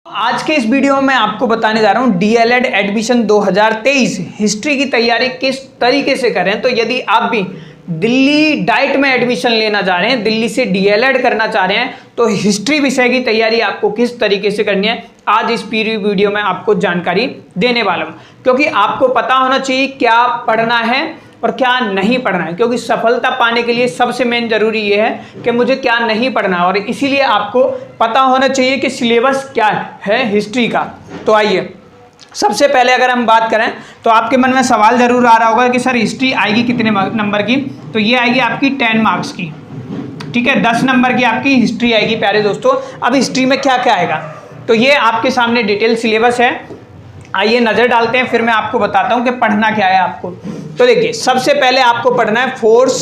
आज के इस वीडियो में मैं आपको बताने जा रहा हूं डीएलएड एडमिशन 2023 हिस्ट्री की तैयारी किस तरीके से करें। तो यदि आप भी दिल्ली डाइट में एडमिशन लेना चाह रहे हैं, दिल्ली से डीएलएड करना चाह रहे हैं, तो हिस्ट्री विषय की तैयारी आपको किस तरीके से करनी है, आज इस पूरी वीडियो में आपको जानकारी देने वाला हूं। क्योंकि आपको पता होना चाहिए क्या पढ़ना है और क्या नहीं पढ़ना है, क्योंकि सफलता पाने के लिए सबसे मेन जरूरी ये है कि मुझे क्या नहीं पढ़ना, और इसीलिए आपको पता होना चाहिए कि सिलेबस क्या है हिस्ट्री का। तो आइए, सबसे पहले अगर हम बात करें तो आपके मन में सवाल जरूर आ रहा होगा कि सर हिस्ट्री आएगी कितने नंबर की। तो ये आएगी आपकी 10 मार्क्स की, ठीक है, 10 नंबर की आपकी हिस्ट्री आएगी प्यारे दोस्तों। अब हिस्ट्री में क्या क्या आएगा, तो ये आपके सामने डिटेल सिलेबस है, आइए नज़र डालते हैं, फिर मैं आपको बताता हूं कि पढ़ना क्या है आपको। तो देखिए, सबसे पहले आपको पढ़ना है force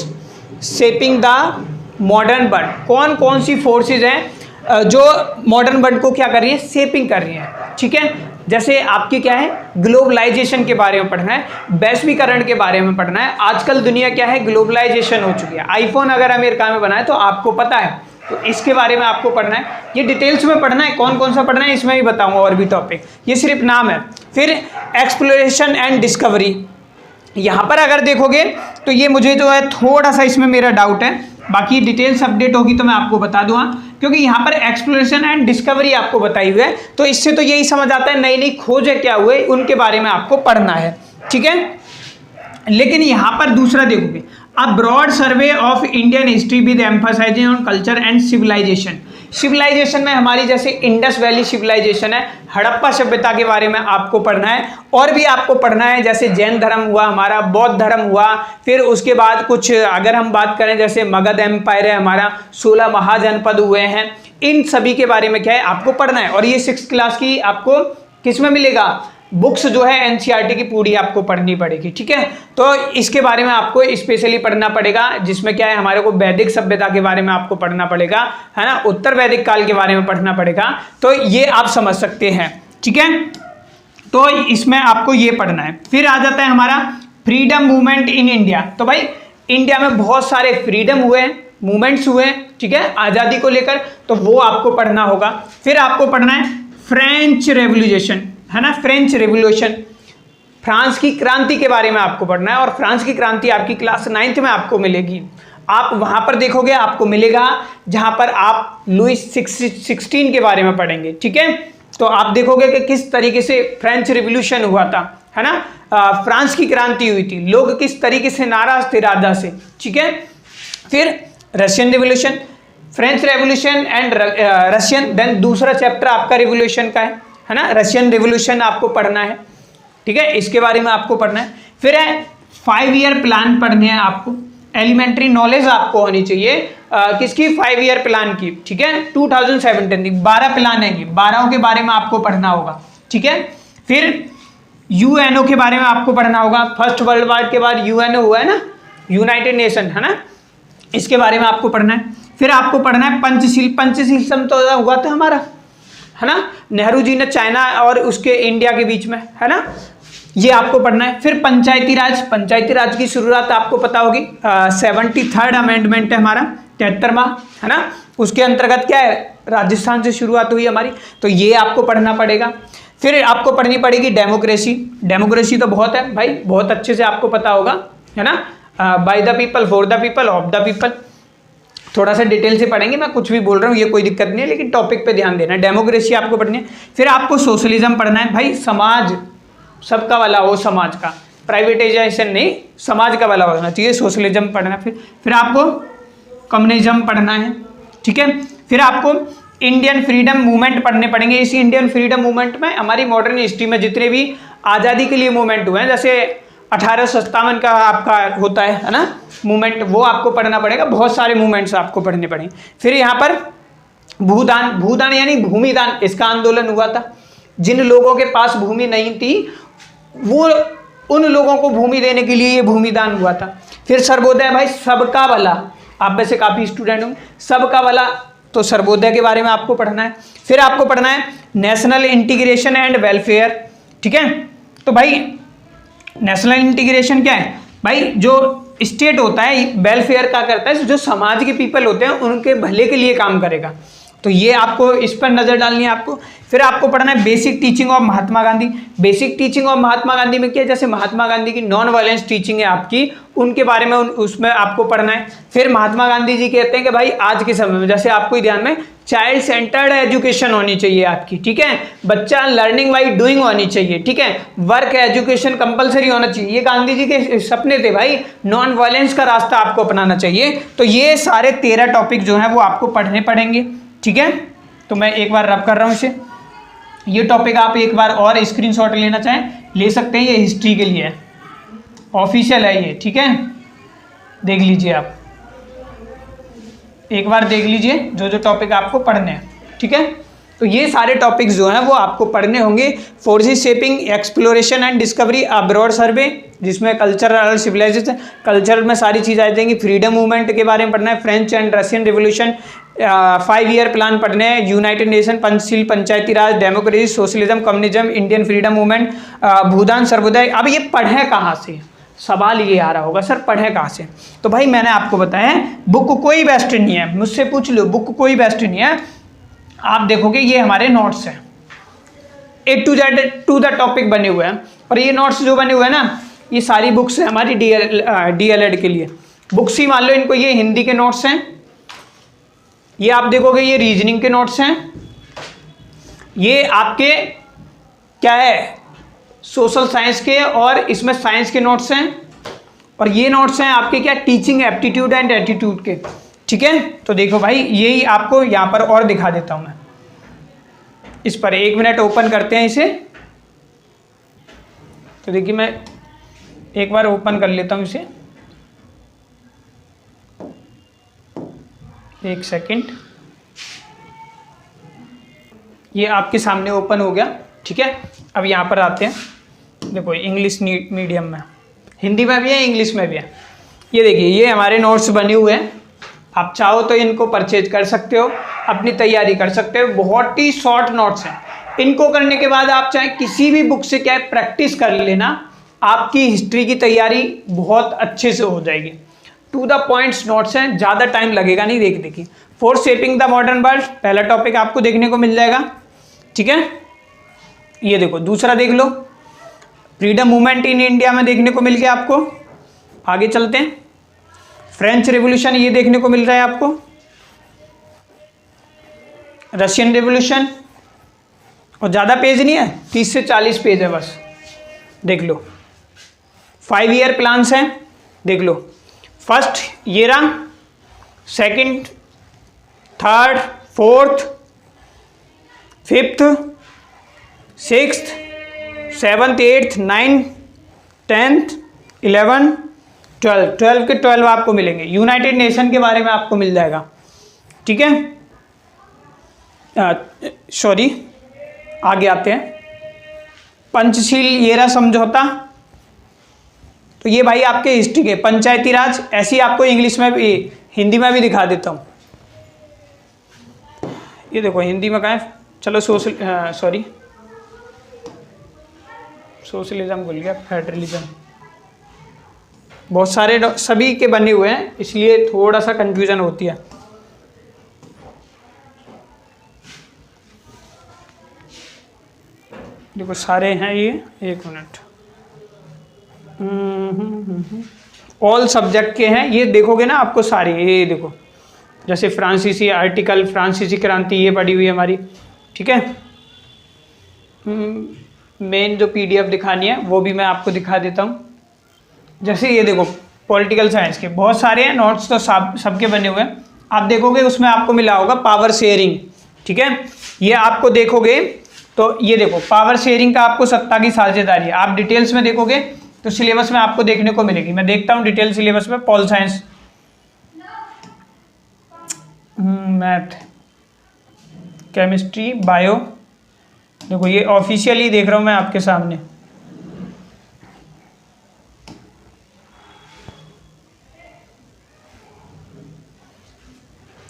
shaping the modern world. कौन कौन सी फोर्सेज हैं जो मॉडर्न वर्ल्ड को क्या कर रही है, शेपिंग कर रही हैं, ठीक है। जैसे आपकी क्या है, ग्लोबलाइजेशन के बारे में पढ़ना है, वैश्वीकरण के बारे में पढ़ना है। आजकल दुनिया क्या है, ग्लोबलाइजेशन हो चुकी है। आईफोन अगर अमेरिका में बना है तो आपको पता है, तो इसके बारे में आपको पढ़ना है। ये डिटेल्स में पढ़ना है, कौन कौन सा पढ़ना है इसमें भी बताऊंगा और भी टॉपिक, ये सिर्फ नाम है। फिर एक्सप्लोरेशन एंड डिस्कवरी, यहाँ पर अगर देखोगे तो ये मुझे जो है थोड़ा सा इसमें मेरा डाउट है, बाकी डिटेल्स अपडेट होगी तो मैं आपको बता दूंगा, क्योंकि यहाँ पर एक्सप्लोरेशन एंड डिस्कवरी आपको बताई हुई है। तो इससे तो यही समझ आता है नई नई खोजें क्या हुए उनके बारे में आपको पढ़ना है, ठीक है। लेकिन यहाँ पर दूसरा देखोगे, a broad survey of Indian history with emphasising on culture and civilisation. Civilisation में हमारी जैसे इंडस वैली सिविलाइजेशन है, हड़प्पा सभ्यता के बारे में आपको पढ़ना है। और भी आपको पढ़ना है, जैसे जैन धर्म हुआ हमारा, बौद्ध धर्म हुआ, फिर उसके बाद कुछ अगर हम बात करें जैसे मगध एम्पायर है हमारा, 16 महाजनपद हुए हैं, इन सभी के बारे में क्या है आपको पढ़ना है। और ये 6th क्लास की आपको किस में मिलेगा, बुक्स जो है एनसीईआरटी की पूरी आपको पढ़नी पड़ेगी, ठीक है। तो इसके बारे में आपको स्पेशली पढ़ना पड़ेगा, जिसमें क्या है हमारे को वैदिक सभ्यता के बारे में आपको पढ़ना पड़ेगा, है ना, उत्तर वैदिक काल के बारे में पढ़ना पड़ेगा। तो ये आप समझ सकते हैं, ठीक है। तो इसमें आपको ये पढ़ना है। फिर आ जाता है हमारा फ्रीडम मूवमेंट इन इंडिया। तो भाई इंडिया में बहुत सारे फ्रीडम हुए हैं, मूवमेंट्स हुए हैं, ठीक है, आज़ादी को लेकर, तो वो आपको पढ़ना होगा। फिर आपको पढ़ना है फ्रेंच रेवोल्यूशन, है ना, फ्रेंच रेवोल्यूशन, फ्रांस की क्रांति के बारे में आपको पढ़ना है। और फ्रांस की क्रांति आपकी क्लास 9th में आपको मिलेगी। आप वहां पर देखोगे आपको मिलेगा जहां पर आप लुइस 16 के बारे में पढ़ेंगे, ठीक है। तो आप देखोगे कि किस तरीके से फ्रेंच रिवॉल्यूशन हुआ था, है ना, फ्रांस की क्रांति हुई थी, लोग किस तरीके से नाराज थे राजा से, ठीक है। फिर Russian revolution, French revolution and Russian, then दूसरा चैप्टर आपका रिवॉल्यूशन का है ना, रशियन रिवॉल्यूशन आपको पढ़ना है, ठीक है, इसके बारे में आपको पढ़ना है। फिर है 5 ईयर प्लान पढ़ने हैं आपको, एलिमेंट्री नॉलेज आपको होनी चाहिए किसकी, 5 ईयर प्लान की, ठीक है, 2017 12 प्लान है, 12 के बारे में आपको पढ़ना होगा, ठीक है। फिर यूएनओ के बारे में आपको पढ़ना होगा, फर्स्ट वर्ल्ड वॉर के बाद यूएनओ हुआ है ना, यूनाइटेड नेशन, है ना, इसके बारे में आपको पढ़ना है। फिर आपको पढ़ना है पंचशील, पंचशील समझौता हुआ था हमारा, है ना, नेहरू जी ने चाइना और उसके इंडिया के बीच में, है ना, ये आपको पढ़ना है। फिर पंचायती राज, पंचायती राज की शुरुआत आपको पता होगी, 73rd अमेंडमेंट है हमारा, 73वां, है ना, उसके अंतर्गत क्या है, राजस्थान से शुरुआत हुई हमारी, तो ये आपको पढ़ना पड़ेगा। फिर आपको पढ़नी पड़ेगी डेमोक्रेसी, डेमोक्रेसी तो बहुत है भाई, बहुत अच्छे से आपको पता होगा, है ना, by the people, for the people, of the people, थोड़ा सा डिटेल से पढ़ेंगे, मैं कुछ भी बोल रहा हूँ ये कोई दिक्कत नहीं है, लेकिन टॉपिक पे ध्यान देना है। डेमोक्रेसी आपको पढ़नी है। फिर आपको सोशलिज्म पढ़ना है, भाई समाज सबका वाला हो, समाज का, प्राइवेटाइजेशन नहीं, समाज का वाला होना चाहिए, सोशलिज्म पढ़ना है। फिर आपको कम्युनिज्म पढ़ना है, ठीक है। फिर आपको इंडियन फ्रीडम मूवमेंट पढ़ने पड़ेंगे। इस इंडियन फ्रीडम मूवमेंट में हमारी मॉडर्न हिस्ट्री में जितने भी आज़ादी के लिए मूवमेंट हुए हैं, जैसे 1857 का आपका होता है ना मूवमेंट, वो आपको पढ़ना पड़ेगा। बहुत सारे मूवमेंट्स आपको पढ़ने पड़ेंगे। फिर यहाँ पर भूदान, भूदान यानी भूमिदान, इसका आंदोलन हुआ था। जिन लोगों के पास भूमि नहीं थी वो, उन लोगों को भूमि देने के लिए ये भूमिदान हुआ था। फिर सर्वोदय, भाई सबका भला, आप में से काफ़ी स्टूडेंट होंगे, सबका भला, तो सर्वोदय के बारे में आपको पढ़ना है। फिर आपको पढ़ना है नेशनल इंटीग्रेशन एंड वेलफेयर, ठीक है। तो भाई नेशनल इंटीग्रेशन क्या है, भाई जो स्टेट होता है वेलफेयर का करता है, जो समाज के पीपल होते हैं उनके भले के लिए काम करेगा। तो ये आपको इस पर नजर डालनी है आपको। फिर आपको पढ़ना है basic teaching of Mahatma Gandhi. Basic teaching of Mahatma Gandhi में क्या, जैसे महात्मा गांधी की नॉन वायलेंस टीचिंग है आपकी, उनके बारे में उसमें आपको पढ़ना है। फिर महात्मा गांधी जी कहते हैं कि भाई आज के समय में, जैसे आपको ध्यान में, चाइल्ड सेंटर्ड एजुकेशन होनी चाहिए आपकी, ठीक है, बच्चा लर्निंग बाई डूइंग होनी चाहिए, ठीक है, वर्क एजुकेशन कंपलसरी होना चाहिए। ये गांधी जी के सपने थे भाई, नॉन वायलेंस का रास्ता आपको अपनाना चाहिए। तो ये सारे 13 टॉपिक जो हैं वो आपको पढ़ने पड़ेंगे, ठीक है। तो मैं एक बार रब कर रहा हूं इसे। ये टॉपिक आप एक बार और स्क्रीनशॉट लेना चाहें ले सकते हैं, ये हिस्ट्री के लिए है, ऑफिशियल है ये, ठीक है, देख लीजिए आप, एक बार देख लीजिए जो जो टॉपिक आपको पढ़ने हैं, ठीक है। तो ये सारे टॉपिक्स जो हैं वो आपको पढ़ने होंगे। Forces shaping exploration and discovery abroad survey, जिसमें कल्चरल सिविलाइजेशन, कल्चर में सारी चीज़ आ जाएंगी। फ्रीडम मूवमेंट के बारे में पढ़ना है, French and Russian revolution, 5 year plan पढ़ने हैं, United Nation, Panchsheel, Panchayati Raj, democracy, socialism, communism, Indian freedom movement, Bhoodan, Sarvodaya. अब ये पढ़े कहाँ से, सवाल ये आ रहा होगा सर पढ़े कहाँ से। तो भाई मैंने आपको बताया बुक कोई बेस्ट नहीं है, मुझसे पूछ लो, बुक कोई बेस्ट नहीं है। आप देखोगे ये हमारे नोट्स हैं, A to Z to the topic बने हुए हैं, और ये नोट्स जो बने हुए हैं ना, ये सारी बुक्स हैं हमारी DLED के लिए। बुक्स ही मान लो इनको, ये हिंदी के नोट्स हैं, ये आप देखोगे ये रीजनिंग के नोट्स हैं, ये आपके क्या है सोशल साइंस के, और इसमें साइंस के नोट्स हैं, और ये नोट्स हैं आपके क्या टीचिंग एप्टीट्यूड एंड एटीट्यूड के, ठीक है। तो देखो भाई यही आपको यहाँ पर और दिखा देता हूँ मैं, इस पर 1 मिनट ओपन करते हैं इसे। तो देखिए मैं एक बार ओपन कर लेता हूँ इसे, 1 सेकेंड, ये आपके सामने ओपन हो गया, ठीक है। अब यहाँ पर आते हैं, देखो इंग्लिश मीडियम में, हिंदी में भी है इंग्लिश में भी है। ये देखिए ये हमारे नोट्स बने हुए हैं, आप चाहो तो इनको परचेज कर सकते हो, अपनी तैयारी कर सकते हो, बहुत ही शॉर्ट नोट्स हैं। इनको करने के बाद आप चाहे किसी भी बुक से क्या प्रैक्टिस कर लेना, आपकी हिस्ट्री की तैयारी बहुत अच्छे से हो जाएगी। टू द पॉइंट्स नोट्स हैं, ज़्यादा टाइम लगेगा नहीं। देखिए for shaping the modern world पहला टॉपिक आपको देखने को मिल जाएगा, ठीक है। ये देखो दूसरा देख लो, फ्रीडम मूवमेंट इन इंडिया में देखने को मिल गया आपको। आगे चलते हैं, फ्रेंच रेवोल्यूशन ये देखने को मिल रहा है आपको, रशियन रेवोल्यूशन, और ज़्यादा पेज नहीं है, 30 से 40 पेज है बस, देख लो। 5 ईयर प्लान्स हैं, देख लो, फर्स्ट ये रहा, second, third, fourth, fifth, 6th, 7th, 8th, 9th, 10th, 11, 12 के 12 आपको मिलेंगे। यूनाइटेड नेशन के बारे में आपको मिल जाएगा, ठीक है। सॉरी आगे आते हैं, पंचशील ये रहा समझौता, तो ये भाई आपके हिस्ट्री के, पंचायती राज, ऐसी आपको इंग्लिश में भी हिंदी में भी दिखा देता हूँ। ये देखो हिंदी में कहाँ है, चलो सोशलिज्म भूल गया, फेडरलिज्म, बहुत सारे सभी के बने हुए हैं, इसलिए थोड़ा सा कंफ्यूजन होती है। देखो सारे हैं ये, 1 मिनट, ऑल सब्जेक्ट के हैं, ये देखोगे ना आपको सारे, ये देखो जैसे फ्रांसीसी आर्टिकल, फ्रांसीसी क्रांति ये पड़ी हुई है हमारी, ठीक है। मेन जो PDF दिखानी है वो भी मैं आपको दिखा देता हूँ। जैसे ये देखो पॉलिटिकल साइंस के बहुत सारे हैं नोट्स, तो सबके बने हुए हैं। आप देखोगे उसमें आपको मिला होगा पावर शेयरिंग, ठीक है। ये आपको देखोगे तो ये देखो पावर शेयरिंग का आपको सत्ता की साझेदारी, आप डिटेल्स में देखोगे तो सिलेबस में आपको देखने को मिलेगी। मैं देखता हूँ डिटेल सिलेबस में, pol science, math, chemistry, bio, देखो ये ऑफिशियली देख रहा हूँ मैं आपके सामने।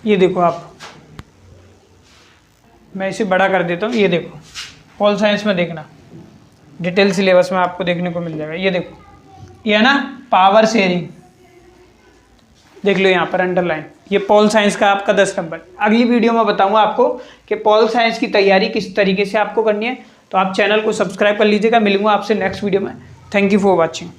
ये देखो आप, मैं इसे बड़ा कर देता हूँ, ये देखो पॉल साइंस में देखना, डिटेल सिलेबस में आपको देखने को मिल जाएगा। ये देखो ये है ना पावर शेयरिंग, देख लो यहाँ पर अंडरलाइन, ये पॉल साइंस का आपका 10 नंबर। अगली वीडियो में बताऊंगा आपको कि पॉल साइंस की तैयारी किस तरीके से आपको करनी है, तो आप चैनल को सब्सक्राइब कर लीजिएगा। मिलूंगा आपसे नेक्स्ट वीडियो में। Thank you for watching.